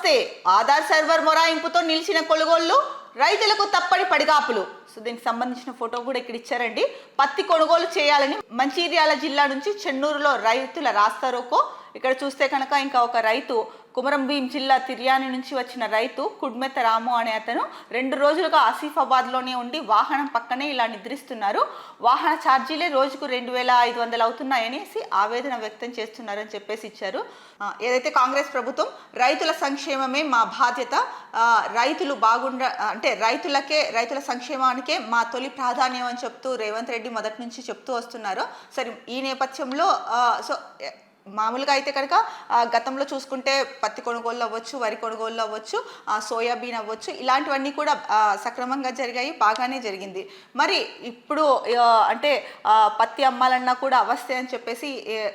వస్తే ఆధార్ సర్వర్ మొరాయింపుతో నిలిచిన కొనుగోళ్లు, రైతులకు తప్పని పడిగాపులు. సో దీనికి సంబంధించిన ఫోటో కూడా ఇక్కడ ఇచ్చారండి. పత్తి కొనుగోలు చేయాలని మంచిర్యాల జిల్లా నుంచి చెన్నూరులో రైతుల రాస్తారోకో. ఇక్కడ చూస్తే కనుక ఇంకా ఒక రైతు, కుమరం భీం జిల్లా తిర్యాని నుంచి వచ్చిన రైతు కుడ్మెత రాము అనే అతను 2 రోజులుగా ఆసిఫాబాద్లోనే ఉండి వాహనం పక్కనే ఇలా నిద్రిస్తున్నారు. వాహన ఛార్జీలే రోజుకు 2500 అవుతున్నాయనేసి ఆవేదన వ్యక్తం చేస్తున్నారని చెప్పేసి ఇచ్చారు. ఏదైతే కాంగ్రెస్ ప్రభుత్వం రైతుల సంక్షేమమే మా బాధ్యత, రైతులు అంటే రైతుల సంక్షేమానికే మా తొలి ప్రాధాన్యం అని చెప్తూ రేవంత్ రెడ్డి మొదటి నుంచి చెప్తూ వస్తున్నారు. సరే, ఈ నేపథ్యంలో మామూలుగా అయితే కనుక గతంలో చూసుకుంటే పత్తి కొనుగోళ్ళు అవ్వచ్చు, వరి కొనుగోళ్ళు అవ్వచ్చు, సోయాబీన్ అవ్వచ్చు, ఇలాంటివన్నీ కూడా సక్రమంగా జరిగాయి, బాగానే జరిగింది. మరి ఇప్పుడు అంటే పత్తి అమ్మాలన్నా కూడా అవస్థే అని చెప్పేసి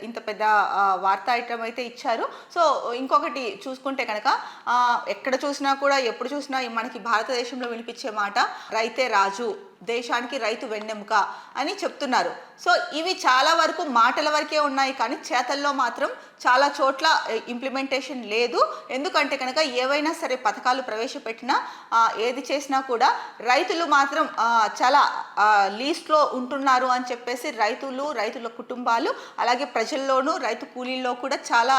ఇంత పెద్ద వార్తా ఐటమ్ అయితే ఇచ్చారు. సో ఇంకొకటి చూసుకుంటే కనుక ఎక్కడ చూసినా కూడా ఎప్పుడు చూసినా మనకి భారతదేశంలో వినిపించే మాట రైతే రాజు, దేశానికి రైతు వెన్నెముక అని చెప్తున్నారు. సో ఇవి చాలా వరకు మాటల వరకే ఉన్నాయి, కానీ చేతల్లో మాత్రం చాలా చోట్ల ఇంప్లిమెంటేషన్ లేదు. ఎందుకంటే కనుక ఏవైనా సరే పథకాలు ప్రవేశపెట్టినా ఏది చేసినా కూడా రైతులు మాత్రం చాలా లీస్ట్లో ఉంటున్నారు అని చెప్పేసి రైతుల కుటుంబాలు అలాగే ప్రజల్లోనూ రైతు కూలీల్లో కూడా చాలా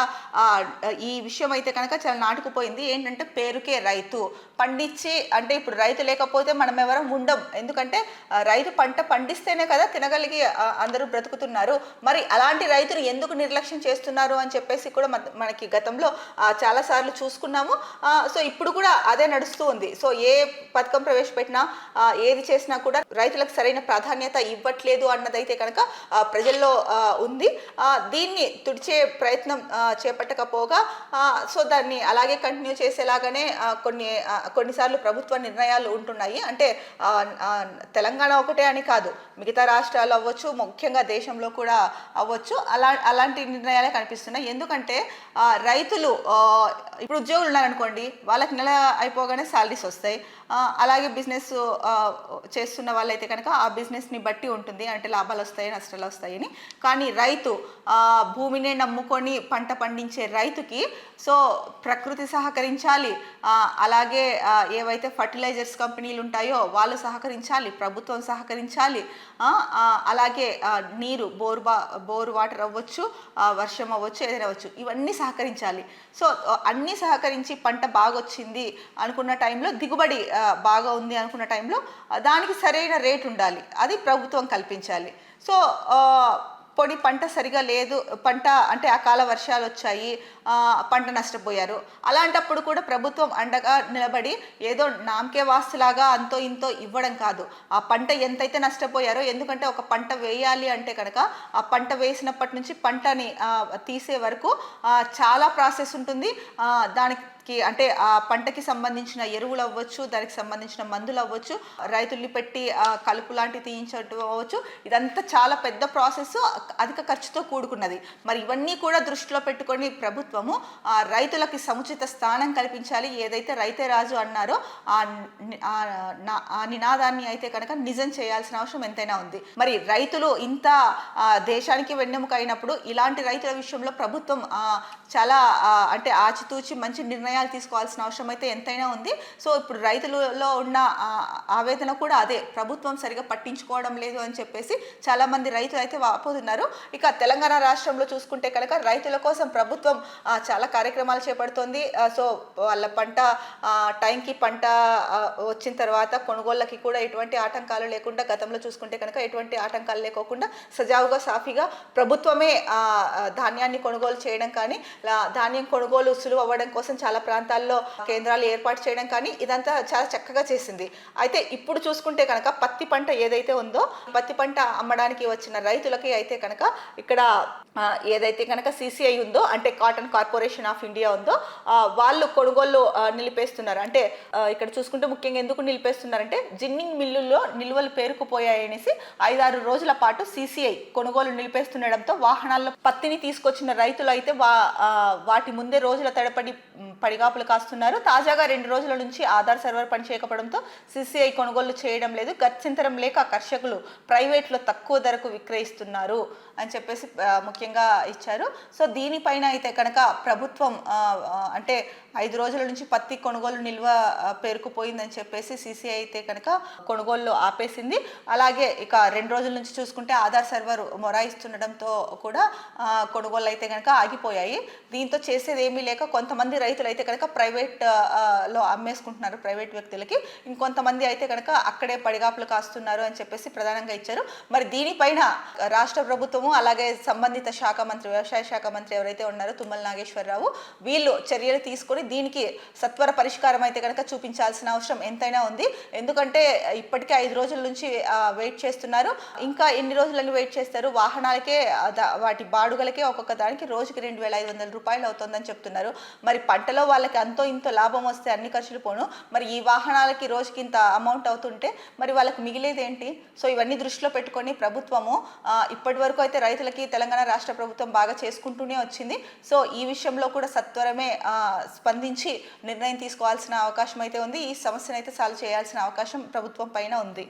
ఈ విషయం అయితే కనుక చాలా నాటుకుపోయింది. ఏంటంటే పేరుకే రైతు పండించి, అంటే ఇప్పుడు రైతు లేకపోతే మనం ఎవరం ఉండం. ఎందుకంటే రైతు పంట పండిస్తేనే కదా తినగలిగి అందరూ బ్రతుకుతున్నారు. మరి అలాంటి రైతును ఎందుకు నిర్లక్ష్యం చేస్తున్నారు అని చెప్పేసి కూడా మనకి గతంలో చాలా సార్లు చూసుకున్నాము. సో ఇప్పుడు కూడా అదే నడుస్తూ ఉంది. సో ఏ పథకం ప్రవేశపెట్టినా ఏది చేసినా కూడా రైతులకు సరైన ప్రాధాన్యత ఇవ్వట్లేదు అన్నదైతే కనుక ప్రజల్లో ఉంది. దీన్ని తుడిచే ప్రయత్నం చేపట్టకపోగా సో దాన్ని అలాగే కంటిన్యూ చేసేలాగానే కొన్నిసార్లు ప్రభుత్వ నిర్ణయాలు ఉంటున్నాయి. అంటే తెలంగాణ ఒకటే అని కాదు, మిగతా రాష్ట్రాలు అవ్వచ్చు, ముఖ్యంగా దేశంలో కూడా అవ్వచ్చు, అలాంటి నిర్ణయాలే కనిపిస్తున్నాయి. ఎందుకంటే రైతులు ఇప్పుడు ఉద్యోగులు ఉన్నారనుకోండి, వాళ్ళకి నెల అయిపోగానే శాలరీస్ వస్తాయి. అలాగే బిజినెస్ చేస్తున్న వాళ్ళైతే కనుక ఆ బిజినెస్ని బట్టి ఉంటుంది, అంటే లాభాలు వస్తాయి నష్టాలు వస్తాయని. కానీ రైతు భూమినే నమ్ముకొని పంట పండించే రైతుకి సో ప్రకృతి సహకరించాలి, అలాగే ఏవైతే ఫర్టిలైజర్స్ కంపెనీలు ఉంటాయో వాళ్ళు సహకరించాలి, ప్రభుత్వం సహకరించాలి, అలాగే నీరు బోర్ వాటర్ అవ్వచ్చు, వర్షం అవ్వచ్చు, ఏదైనా అవ్వచ్చు, ఇవన్నీ సహకరించాలి. సో అన్నీ సహకరించి పంట బాగా వచ్చింది అనుకున్న టైంలో, దిగుబడి బాగా ఉంది అనుకున్న టైంలో దానికి సరైన రేటు ఉండాలి, అది ప్రభుత్వం కల్పించాలి. సో పొడి పంట సరిగా లేదు, పంట అంటే అకాల వర్షాలు వచ్చాయి, పంట నష్టపోయారు. అలాంటప్పుడు కూడా ప్రభుత్వం అండగా నిలబడి ఏదో నామకే వాస్తులాగా అంతో ఇంతో ఇవ్వడం కాదు, ఆ పంట ఎంతైతే నష్టపోయారో, ఎందుకంటే ఒక పంట వేయాలి అంటే కనుక ఆ పంట వేసినప్పటి నుంచి పంటని తీసే వరకు చాలా ప్రాసెస్ ఉంటుంది. దానికి అంటే ఆ పంటకి సంబంధించిన ఎరువులు అవ్వచ్చు, దానికి సంబంధించిన మందులు అవ్వచ్చు, రైతుల్ని పెట్టి కలుపు లాంటివి తీయించడం అవ్వచ్చు, ఇదంతా చాలా పెద్ద ప్రాసెస్, అధిక ఖర్చుతో కూడుకున్నది. మరి ఇవన్నీ కూడా దృష్టిలో పెట్టుకొని ప్రభుత్వము రైతులకి సముచిత స్థానం కల్పించాలి. ఏదైతే రైతే రాజు అన్నారో ఆ నినాదాన్ని అయితే కనుక నిజం చేయాల్సిన అవసరం ఎంతైనా ఉంది. మరి రైతులు ఇంత దేశానికి వెన్నెముక అయినప్పుడు ఇలాంటి రైతుల విషయంలో ప్రభుత్వం చాలా అంటే ఆచితూచి మంచి నిర్ణయాలు తీసుకోవాల్సిన అవసరం అయితే ఎంతైనా ఉంది. సో ఇప్పుడు రైతులలో ఉన్న ఆవేదన కూడా అదే, ప్రభుత్వం సరిగా పట్టించుకోవడం లేదు అని చెప్పేసి చాలా మంది రైతులు అయితే వాపోతున్నారు. ఇక తెలంగాణ రాష్ట్రంలో చూసుకుంటే కనుక రైతుల కోసం ప్రభుత్వం చాలా కార్యక్రమాలు చేపడుతోంది. సో వాళ్ళ పంట టైంకి పంట వచ్చిన తర్వాత కొనుగోళ్ళకి కూడా ఎటువంటి ఆటంకాలు లేకుండా, గతంలో చూసుకుంటే కనుక ఎటువంటి ఆటంకాలు లేకోకుండా సజావుగా సాఫీగా ప్రభుత్వమే ధాన్యాన్ని కొనుగోలు చేయడం కానీ, ధాన్యం కొనుగోలు సులువు అవ్వడం కోసం చాలా ప్రాంతాల్లో కేంద్రాలు ఏర్పాటు చేయడం కానీ ఇదంతా చాలా చక్కగా చేసింది. అయితే ఇప్పుడు చూసుకుంటే కనుక పత్తి పంట ఏదైతే ఉందో, పత్తి పంట అమ్మడానికి వచ్చిన రైతులకి అయితే కనుక ఇక్కడ ఏదైతే కనుక CCI ఉందో, అంటే కాటన్ కార్పొరేషన్ ఆఫ్ ఇండియా ఉందో, వాళ్ళు కొనుగోలు నిలిపేస్తున్నారు. అంటే ఇక్కడ చూసుకుంటే ముఖ్యంగా ఎందుకు నిలిపేస్తున్నారంటే జిన్నింగ్ మిల్లుల్లో నిల్వలు పేరుకుపోయాయనేసి 5-6 రోజుల పాటు CCI కొనుగోలు నిలిపేస్తుండడంతో వాహనాల్లో పత్తిని తీసుకొచ్చిన రైతులు అయితే వాటి ముందే రోజుల తడపడి పడిగాపులు కాస్తున్నారు. తాజాగా 2 రోజుల నుంచి ఆధార్ సర్వర్ పనిచేయకపోవడంతో CCI కొనుగోలు చేయడం లేదు. గత్యంతరం లేక కర్షకులు ప్రైవేట్లో తక్కువ ధరకు విక్రయిస్తున్నారు అని చెప్పేసి ముఖ్యంగా ఇచ్చారు. సో దీనిపైన అయితే కనుక ప్రభుత్వం అంటే 5 రోజుల నుంచి పత్తి కొనుగోలు నిల్వ పేరుకుపోయిందని చెప్పేసి CCI అయితే కనుక కొనుగోలు ఆపేసింది. అలాగే ఇక 2 రోజుల నుంచి చూసుకుంటే ఆధార్ సర్వర్ మొరాయిస్తుండడంతో కూడా కొనుగోలు అయితే కనుక ఆగిపోయాయి. దీంతో చేసేది ఏమీ లేక కొంతమంది రైతులు అయితే కనుక లో అమ్మేసుకుంటున్నారు ప్రైవేట్ వ్యక్తులకి. ఇంకొంతమంది అయితే కనుక అక్కడే పడిగాపులు కాస్తున్నారు అని చెప్పేసి ప్రధానంగా ఇచ్చారు. మరి దీనిపైన రాష్ట్ర ప్రభుత్వము అలాగే సంబంధిత శాఖ మంత్రి వ్యవసాయ శాఖ మంత్రి ఎవరైతే ఉన్నారో తుమ్మల నాగేశ్వరరావు వీళ్ళు చర్యలు తీసుకొని దీనికి సత్వర పరిష్కారం అయితే కనుక చూపించాల్సిన అవసరం ఎంతైనా ఉంది. ఎందుకంటే ఇప్పటికే 5 రోజుల నుంచి వెయిట్ చేస్తున్నారు. ఇంకా ఎన్ని రోజులని వెయిట్ చేస్తారు? వాహనాలకే వాటి బాడుగలకే ఒక్కొక్క దానికి రోజుకి 2,500 రూపాయలు అవుతుందని చెప్తున్నారు. మరి పంటలో వాళ్ళకి అంతో ఇంతో లాభం వస్తే అన్ని ఖర్చులు పోను, మరి ఈ వాహనాలకి రోజుకి ఇంత అమౌంట్ అవుతుంటే మరి వాళ్ళకి మిగిలేది ఏంటి? సో ఇవన్నీ దృష్టిలో పెట్టుకొని ప్రభుత్వము ఇప్పటి వరకు అయితే రైతులకి తెలంగాణ రాష్ట్ర ప్రభుత్వం బాగా చేసుకుంటూనే వచ్చింది. సో ఈ విషయంలో కూడా సత్వరమే స్పందించి నిర్ణయం తీసుకోవాల్సిన అవకాశం అయితే ఉంది. ఈ సమస్యను అయితే సాల్వ్ చేయాల్సిన అవకాశం ప్రభుత్వం పైన ఉంది.